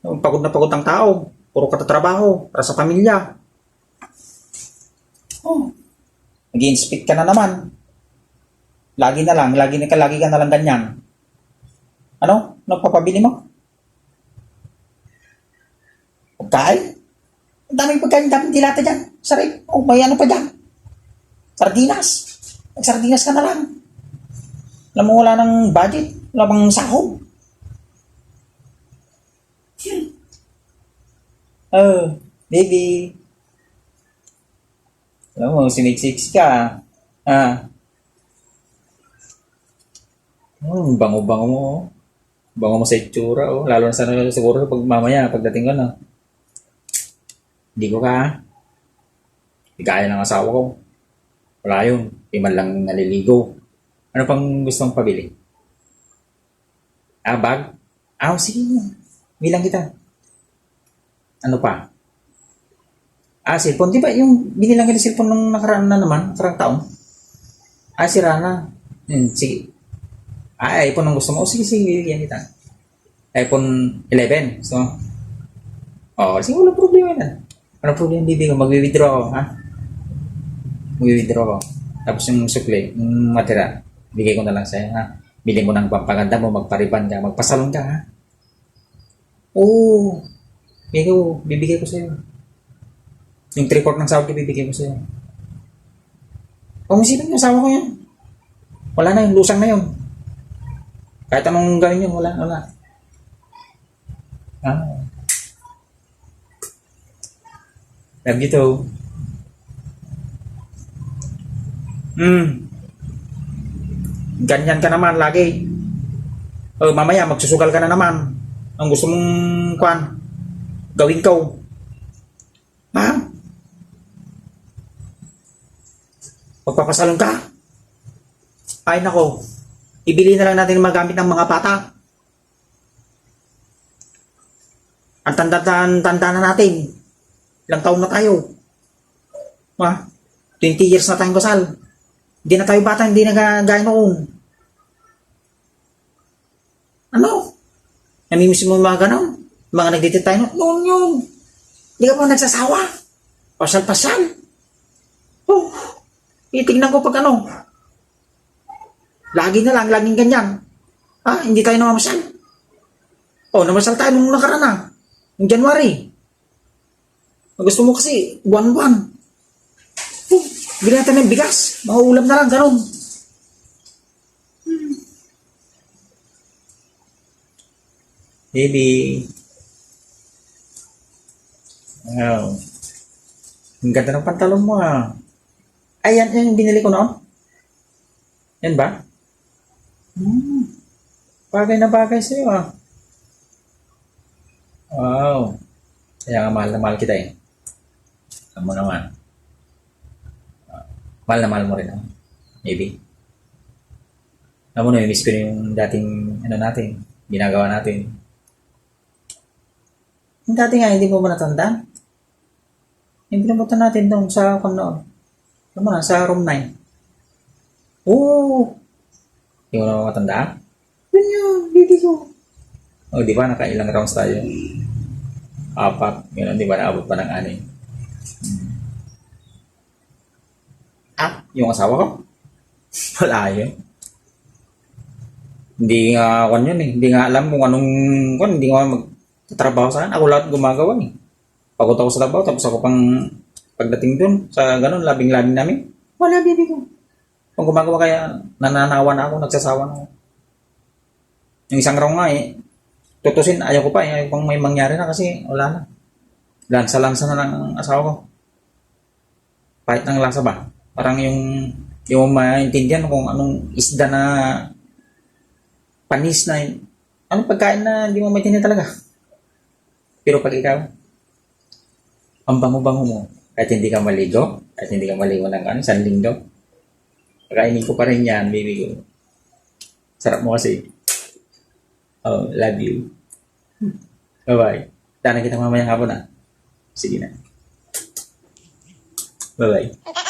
Pagod na pagod ang tao. Puro katatrabaho para sa pamilya. Oh, nag-i-inspect ka na naman. Lagi ka na lang ganyan. Ano? Nagpapabili mo? Pagkain? Ang daming pagkain, daming dilata dyan. Sarap. Oh, may ano pa dyan. Sardinas. Nagsardinas ka na lang. Alam mo, wala ng budget. Wala bang sahod. Oh, baby. Alam mo, siniksik ka. Ah. Bango-bango mo. Oh. Bango mo sa itsura. Oh. Lalo na siguro pag mamaya, pagdating ko na. Hindi ko ka. Hindi kaya ng asawa ko. Wala yun. Di man lang naliligo. Ano pang gustong pabili? Ah, bag? Ah, sige. Bilang kita. Ano pa? Ah, cellphone. Di ba yung binilang kita cellphone nung nakaraan na naman? Nakarang taon? Ah, sira na. Sige. Ah, iPhone ang gusto mo. Oh, sige, bibigyan kita. iPhone 11. So, oh, sige, wala problema na. Ano problema, bibigyan? Mag-withdraw ako, ha? Mag-withdraw ako. Tapos yung sukli, yung matira, bigay ko na lang sa'yo, ha? Bili mo ng pampaganda mo, magpariban ka, magpasalon ka, ha? Oo. Bibigay ko sa'yo. Yung 3/4 ng sahod ko, bibigay ko sa'yo. Kung isipin yung asawa ko yan. Wala na yun, lusang na yun. Kahit anong gawin yun, wala. Ah. Love you too. Ganyan ka naman lagi. Mamaya magsusugal ka na naman. Ang gusto mong gawin ko. Ha? Magpapasalon ka? Ay nako. Ibili na lang natin yung magamit ng mga bata. Ang tanda na natin. Ilang taon na tayo. 20 years na tayong kasal. Hindi na tayo bata, hindi na gaya noon. Ano? Namimiss mo mga ganon? Mga nagditit tayo noon yun. Hindi ka pa nagsasawa. Pasal-pasal. Oh, itignan ko pag ano. Laging ganyan. Hindi tayo namamasal. Namasal tayo nung nakaraan na. Yung January. Gusto mo kasi, buwan-buwan. Bili natin ng bigas. Mauulam na lang, ganun. Baby. Wow. Ang ganda ng pantalon mo, Ay, yan yung binili ko noon? Yan ba? Bagay na bagay sa'yo, Wow. Kaya nga mahal na mahal kita eh. Alam mo naman. Mahal na mahal mo rin ako. Maybe. Alam mo na, miss ko yung dating ginagawa natin. Yung dati nga, hindi mo ba natandaan? Yung pinabutan natin doon sa noon. Alam mo na, sa room 9. Oo. Hindi mo na matandaan? Yun yun, baby ko. Di ba, nakailang rounds tayo? 4. Yun, di ba, naabot pa ng 6. Yung asawa ko? Wala yun. Hindi nga ako yun eh. Hindi nga alam kung anong hindi nga magtatrabaho sa akin. Ako lahat gumagawa eh. Pagod ako sa trabaho, tapos ako pang pagdating dun sa ganun, labing-labing namin. Wala, baby ko. Kung gumagawa kaya, nananawa na ako, nagsasawa na ako. Yung isang raw nga eh, tutusin, ayaw ko pa eh. Ayaw pang may mangyari na kasi wala na. Lansa-lansa na ng asawa ko. Kahit ng lasa ba? Parang yung maintindihan kung anong isda na panis na anong pagkain na hindi mo maintindihan talaga. Pero pag ikaw, ang bango-bango mo, kahit hindi ka maligo ng isang linggo, pagkainin ko pa rin yan, baby ko. Sarap mo kasi. Love you. Bye-bye. Dana kita mamayang hapon Sige na. Bye-bye.